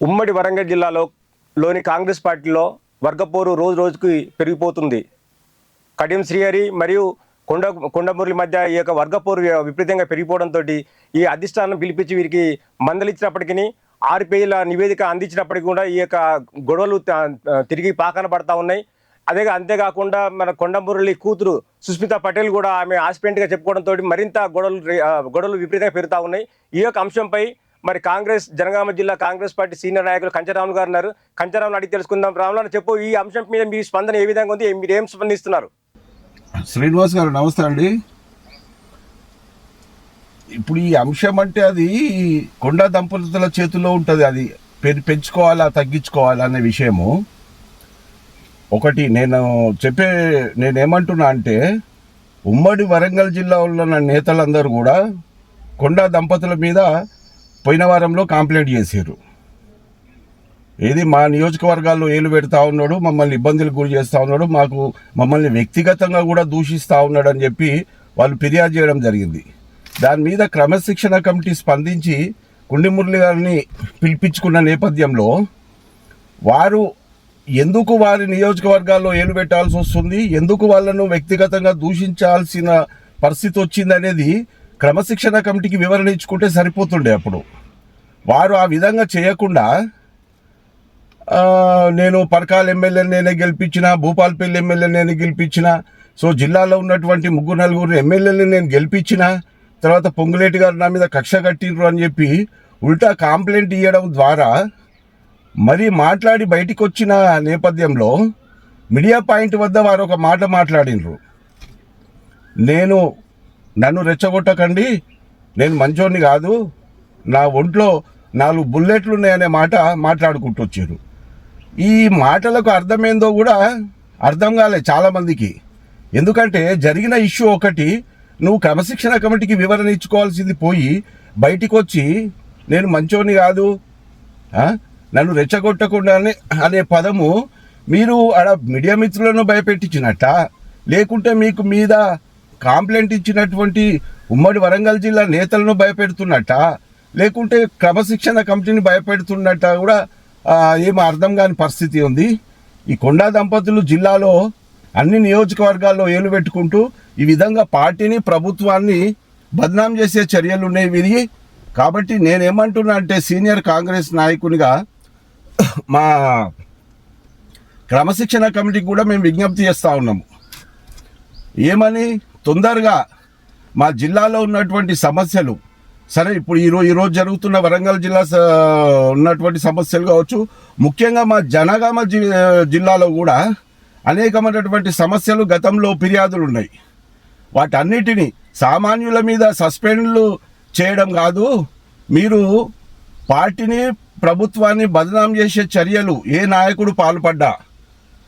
ఉమ్మడి వరంగల్ జిల్లాలోని కాంగ్రెస్ పార్టీలో వర్గపోరు రోజు రోజుకి పెరిగిపోతుంది. కడియం శ్రీహరి మరియు కొండమురళి మధ్య ఈ యొక్క వర్గపోరు విపరీతంగా పెరిగిపోవడంతో ఈ అధిష్టానం పిలిపించి వీరికి మందలిచ్చినప్పటికీ 6 పేజీల నివేదిక అందించినప్పటికీ కూడా ఈ యొక్క గొడవలు తిరిగి పాకన పడతా ఉన్నాయి. అంతేకాకుండా మన కొండమురళి కూతురు సుస్మిత పటేల్ కూడా ఆమె ఆస్పిరెంట్గా చెప్పుకోవడంతో మరింత గొడవలు విపరీతంగా పెరుగుతూ ఉన్నాయి. ఈ యొక్క అంశంపై మరి జనగామ జిల్లా కాంగ్రెస్ పార్టీ సీనియర్ నాయకులు కంచరాములు గారు ఉన్నారు. కంచరాములు అడిగి తెలుసుకుందాం. రాములు చెప్పు, ఈ అంశం మీద మీ స్పందన ఏ విధంగా ఉంది, మీరు ఏం స్పందిస్తున్నారు? శ్రీనివాస్ గారు నమస్తే అండి. ఇప్పుడు ఈ అంశం అంటే అది కొండ దంపతుల చేతుల్లో ఉంటుంది. అది పెంచుకోవాలా తగ్గించుకోవాలా అనే విషయము ఒకటి నేనేమంటున్నా అంటే ఉమ్మడి వరంగల్ జిల్లా ఉన్న నేతలందరూ కూడా కొండ దంపతుల మీద పోయిన వారంలో కంప్లైంట్ చేశారు. ఏది మా నియోజకవర్గాల్లో ఏలు పెడతా ఉన్నాడు, మమ్మల్ని ఇబ్బందులకు గురి చేస్తూ ఉన్నాడు, మమ్మల్ని వ్యక్తిగతంగా కూడా దూషిస్తూ ఉన్నాడు అని చెప్పి వాళ్ళు ఫిర్యాదు చేయడం జరిగింది. దాని మీద క్రమశిక్షణ కమిటీ స్పందించి కొండమురళి గారిని పిలిపించుకున్న నేపథ్యంలో వారు ఎందుకు వారి నియోజకవర్గాల్లో ఏలు పెట్టాల్సి వస్తుంది, ఎందుకు వాళ్ళను వ్యక్తిగతంగా దూషించాల్సిన పరిస్థితి వచ్చింది అనేది క్రమశిక్షణ కమిటీకి వివరణ ఇచ్చుకుంటే సరిపోతుండే. అప్పుడు వారు ఆ విధంగా చేయకుండా నేను పరకాల ఎమ్మెల్యేని నేనే గెలిపించిన, భూపాలపల్లి ఎమ్మెల్యేని నేనే గెలిపించిన, సో జిల్లాలో ఉన్నటువంటి 3-4 ఎమ్మెల్యేలని నేను గెలిపించిన, తర్వాత పొంగులేటి గారు నా మీద కక్ష కట్టిండ్రు అని చెప్పి ఉల్టా కంప్లైంట్ ఇవ్వడం ద్వారా మరి మాట్లాడి బయటికి వచ్చిన నేపథ్యంలో మీడియా పాయింట్ వద్ద వారు ఒక మాట మాట్లాడినరు. నన్ను రెచ్చగొట్టకండి, నేను మంచోడిని కాదు, నా ఒంట్లో 4 బుల్లెట్లు ఉన్నాయనే మాట మాట్లాడుకుంటూ వచ్చారు. ఈ మాటలకు అర్థమైందో కూడా అర్థం కాలే చాలామందికి. ఎందుకంటే జరిగిన ఇష్యూ ఒకటి, నువ్వు క్రమశిక్షణ కమిటీకి వివరణ ఇచ్చుకోవాల్సింది పోయి బయటికి వచ్చి నేను మంచోడిని కాదు, నన్ను రెచ్చగొట్టకుండా అనే పదము మీరు ఆడ మీడియా మిత్రులను భయపెట్టించినట్ట, లేకుంటే మీకు మీద కంప్లైంట్ ఇచ్చినటువంటి ఉమ్మడి వరంగల్ జిల్లా నేతలను భయపెడుతున్నట్ట, లేకుంటే క్రమశిక్షణ కమిటీని భయపెడుతున్నట్ట కూడా ఏమో అర్థం కాని పరిస్థితి ఉంది. ఈ కొండా దంపతులు జిల్లాలో అన్ని నియోజకవర్గాల్లో ఏలు పెట్టుకుంటూ ఈ విధంగా పార్టీని ప్రభుత్వాన్ని బద్నాం చేసే చర్యలు ఉన్నాయి వీరి. కాబట్టి నేనేమంటున్నా అంటే సీనియర్ కాంగ్రెస్ నాయకునిగా మా క్రమశిక్షణ కమిటీకి కూడా మేము విజ్ఞప్తి చేస్తూ ఉన్నాము. ఏమని, తొందరగా మా జిల్లాలో ఉన్నటువంటి సమస్యలు, సరే ఇప్పుడు ఈరోజు జరుగుతున్న వరంగల్ జిల్లా ఉన్నటువంటి సమస్యలు కావచ్చు, ముఖ్యంగా మా జనగామ జిల్లాలో కూడా అనేకమైనటువంటి సమస్యలు గతంలో ఫిర్యాదులు ఉన్నాయి. వాటన్నిటినీ సామాన్యుల మీద సస్పెండ్లు చేయడం కాదు, మీరు పార్టీని ప్రభుత్వాన్ని బదనాం చేసే చర్యలు ఏ నాయకుడు పాల్పడ్డా,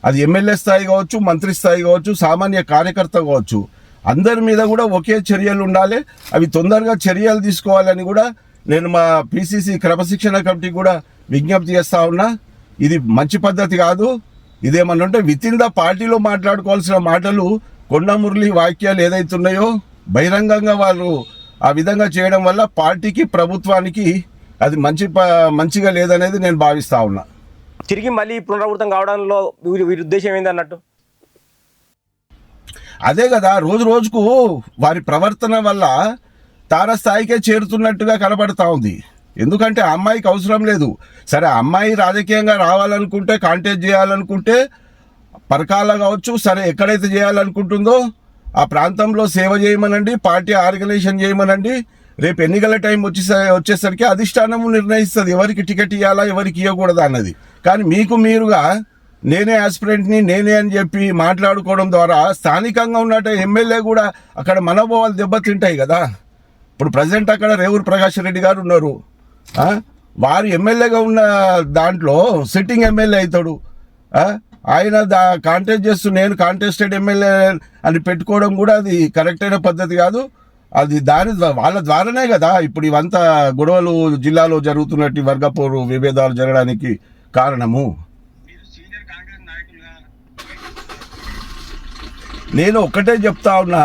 అది ఎమ్మెల్యే స్థాయి కావచ్చు, మంత్రి స్థాయి కావచ్చు, సామాన్య కార్యకర్త కావచ్చు, అందరి మీద కూడా ఒకే చర్యలు ఉండాలి. అవి తొందరగా చర్యలు తీసుకోవాలని కూడా నేను మా పిసిసి క్రమశిక్షణ కమిటీ కూడా విజ్ఞప్తి చేస్తూ ఉన్నా. ఇది మంచి పద్ధతి కాదు. ఇదేమన్నంటే విత్ ఇన్ ద పార్టీలో మాట్లాడుకోవాల్సిన మాటలు, కొండమురళి వాక్యాలు ఏదైతున్నాయో బహిరంగంగా వాళ్ళు ఆ విధంగా చేయడం వల్ల పార్టీకి ప్రభుత్వానికి అది మంచిగా లేదనేది నేను భావిస్తూ ఉన్నా. తిరిగి మళ్ళీ పునరావృతం కావడంలో వీరి ఉద్దేశం ఏంది అన్నట్టు? అదే కదా, రోజు రోజుకు వారి ప్రవర్తన వల్ల తారస్థాయికే చేరుతున్నట్టుగా కనబడతా ఉంది. ఎందుకంటే ఆ అమ్మాయికి అవసరం లేదు. సరే, అమ్మాయి రాజకీయంగా రావాలనుకుంటే, కాంటెస్ట్ చేయాలనుకుంటే పరకాల కావచ్చు, సరే ఎక్కడైతే చేయాలనుకుంటుందో ఆ ప్రాంతంలో సేవ చేయమనండి, పార్టీ ఆర్గనైజేషన్ చేయమనండి. రేపు ఎన్నికల టైం వచ్చేసరికి అధిష్టానం నిర్ణయిస్తుంది ఎవరికి టికెట్ ఇవ్వాలా, ఎవరికి ఇవ్వకూడదా అన్నది. కానీ మీరుగా నేనే ఆస్పిరెంట్ని, నేనే అని చెప్పి మాట్లాడుకోవడం ద్వారా స్థానికంగా ఉన్నట్టు ఎమ్మెల్యే కూడా అక్కడ మనోభావాలు దెబ్బతింటాయి కదా. ఇప్పుడు ప్రజెంట్ అక్కడ రేవూరు ప్రకాష్ రెడ్డి గారు ఉన్నారు. వారు ఎమ్మెల్యేగా ఉన్న దాంట్లో సిట్టింగ్ ఎమ్మెల్యే అవుతాడు. ఆయన కాంటెస్ట్ చేస్తూ నేను కాంటెస్టెడ్ ఎమ్మెల్యే అని పెట్టుకోవడం కూడా అది కరెక్ట్ అయిన పద్ధతి కాదు. అది వాళ్ళ ద్వారానే కదా ఇప్పుడు ఇవంతా గొడవలు జిల్లాలో జరుగుతున్నట్టు వర్గపోరు విభేదాలు జరగడానికి కారణము. నేను ఒక్కటే చెప్తా ఉన్నా,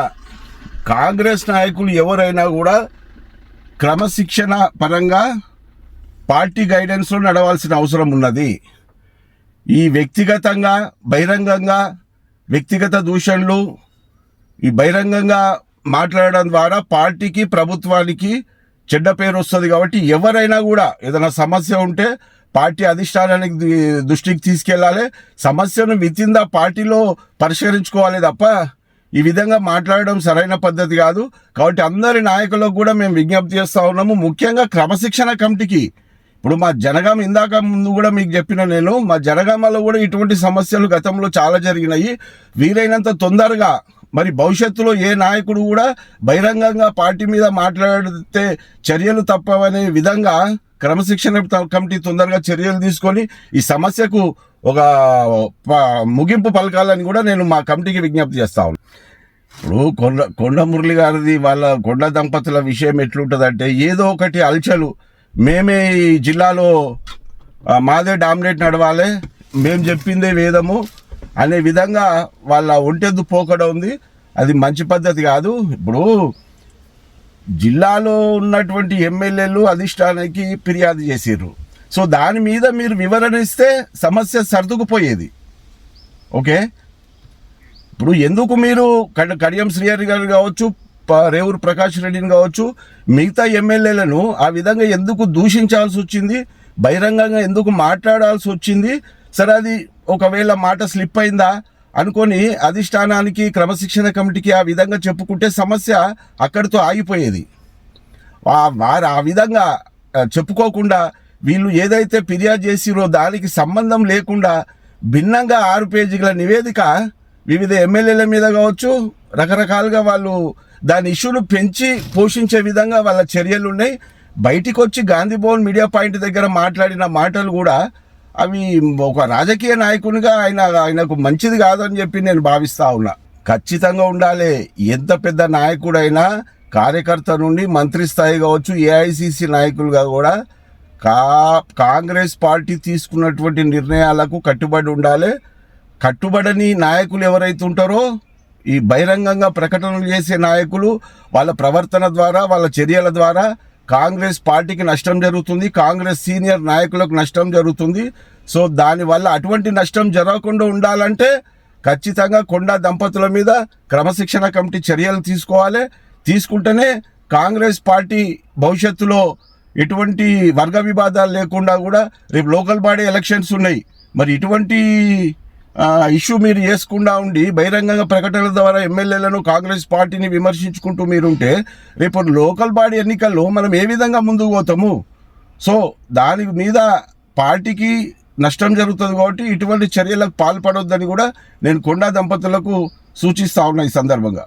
కాంగ్రెస్ నాయకులు ఎవరైనా కూడా క్రమశిక్షణ పరంగా పార్టీ గైడెన్స్లో నడవాల్సిన అవసరం ఉన్నది. ఈ వ్యక్తిగతంగా బహిరంగంగా వ్యక్తిగత దూషణలు ఈ బహిరంగంగా మాట్లాడడం ద్వారా పార్టీకి ప్రభుత్వానికి చెడ్డ పేరు వస్తుంది. కాబట్టి ఎవరైనా కూడా ఏదైనా సమస్య ఉంటే పార్టీ అధిష్టానానికి దృష్టికి తీసుకెళ్లాలి. సమస్యను వితిన్ ద పార్టీలో పరిష్కరించుకోవాలి తప్ప ఈ విధంగా మాట్లాడడం సరైన పద్ధతి కాదు. కాబట్టి అందరి నాయకులకు కూడా మేము విజ్ఞప్తి చేస్తూ ఉన్నాము. ముఖ్యంగా క్రమశిక్షణ కమిటీకి ఇప్పుడు మా జనగామ ఇందాక ముందు కూడా మీకు చెప్పిన నేను మా జనగామలో కూడా ఇటువంటి సమస్యలు గతంలో చాలా జరిగినాయి. వీలైనంత తొందరగా మరి భవిష్యత్తులో ఏ నాయకుడు కూడా బహిరంగంగా పార్టీ మీద మాట్లాడితే చర్యలు తప్పవనే విధంగా క్రమశిక్షణ కమిటీ తొందరగా చర్యలు తీసుకొని ఈ సమస్యకు ఒక ముగింపు పలకాలని కూడా నేను మా కమిటీకి విజ్ఞప్తి చేస్తా ఉన్నాను. ఇప్పుడు కొండ మురళి గారిది వాళ్ళ కొండ దంపతుల విషయం ఎట్లుంటుందంటే ఏదో ఒకటి అల్చలు మేమే ఈ జిల్లాలో మాదే డామినేట్ నడవాలి, మేము చెప్పిందే వేదము అనే విధంగా వాళ్ళ ఒంటెద్దు పోకడ ఉంది. అది మంచి పద్ధతి కాదు. ఇప్పుడు జిల్లాలో ఉన్నటువంటి ఎమ్మెల్యేలు అధిష్టానానికి ఫిర్యాదు చేసిర్రు. సో దాని మీద మీరు వివరణ ఇస్తే సమస్య సర్దుకుపోయేది. ఓకే, ఇప్పుడు ఎందుకు మీరు కడియం శ్రీహరి గారు కావచ్చు, రేవూరు ప్రకాష్ రెడ్డిని కావచ్చు, మిగతా ఎమ్మెల్యేలను ఆ విధంగా ఎందుకు దూషించాల్సి వచ్చింది, బహిరంగంగా ఎందుకు మాట్లాడాల్సి వచ్చింది? సరే, అది ఒకవేళ మాట స్లిప్ అయిందా అనుకొని అధిష్టానానికి క్రమశిక్షణ కమిటీకి ఆ విధంగా చెప్పుకుంటే సమస్య అక్కడితో ఆగిపోయేది. వారు ఆ విధంగా చెప్పుకోకుండా వీళ్ళు ఏదైతే ఫిర్యాదు చేసిరో దానికి సంబంధం లేకుండా భిన్నంగా 6 పేజీల నివేదిక వివిధ ఎమ్మెల్యేల మీద కావచ్చు రకరకాలుగా వాళ్ళు దాని ఇష్యూను పెంచి పోషించే విధంగా వాళ్ళ చర్యలు ఉన్నాయి. బయటికి వచ్చి గాంధీ భవన్ మీడియా పాయింట్ దగ్గర మాట్లాడిన మాటలు కూడా అవి ఒక రాజకీయ నాయకునిగా ఆయనకు మంచిది కాదని చెప్పి నేను భావిస్తా ఉన్నా. ఖచ్చితంగా ఉండాలి. ఎంత పెద్ద నాయకుడైనా కార్యకర్త నుండి మంత్రి స్థాయి కావచ్చు, ఏఐసిసి నాయకులుగా కూడా కాంగ్రెస్ పార్టీ తీసుకున్నటువంటి నిర్ణయాలకు కట్టుబడి ఉండాలి. కట్టుబడని నాయకులు ఎవరైతే ఉంటారో ఈ బహిరంగంగా ప్రకటనలు చేసే నాయకులు వాళ్ళ ప్రవర్తన ద్వారా వాళ్ళ చర్యల ద్వారా కాంగ్రెస్ పార్టీకి నష్టం జరుగుతుంది, కాంగ్రెస్ సీనియర్ నాయకులకు నష్టం జరుగుతుంది. సో దానివల్ల అటువంటి నష్టం జరగకుండా ఉండాలంటే ఖచ్చితంగా కొండా దంపతుల మీద క్రమశిక్షణ కమిటీ చర్యలు తీసుకోవాలి. తీసుకుంటేనే కాంగ్రెస్ పార్టీ భవిష్యత్తులో ఎటువంటి వర్గ వివాదాలు లేకుండా కూడా రేపు లోకల్ బాడీ ఎలక్షన్స్ ఉన్నాయి. మరి ఇటువంటి ఇష్యూ మీరు చేసుకుండా ఉండి బహిరంగంగా ప్రకటనల ద్వారా ఎమ్మెల్యేలను కాంగ్రెస్ పార్టీని విమర్శించుకుంటూ మీరుంటే రేపు లోకల్ బాడీ ఎన్నికల్లో మనం ఏ విధంగా ముందుకు పోతాము? సో దాని మీద పార్టీకి నష్టం జరుగుతుంది. కాబట్టి ఇటువంటి చర్యలకు పాల్పడొద్దని కూడా నేను కొండా దంపతులకు సూచిస్తా ఉన్నా ఈ సందర్భంగా.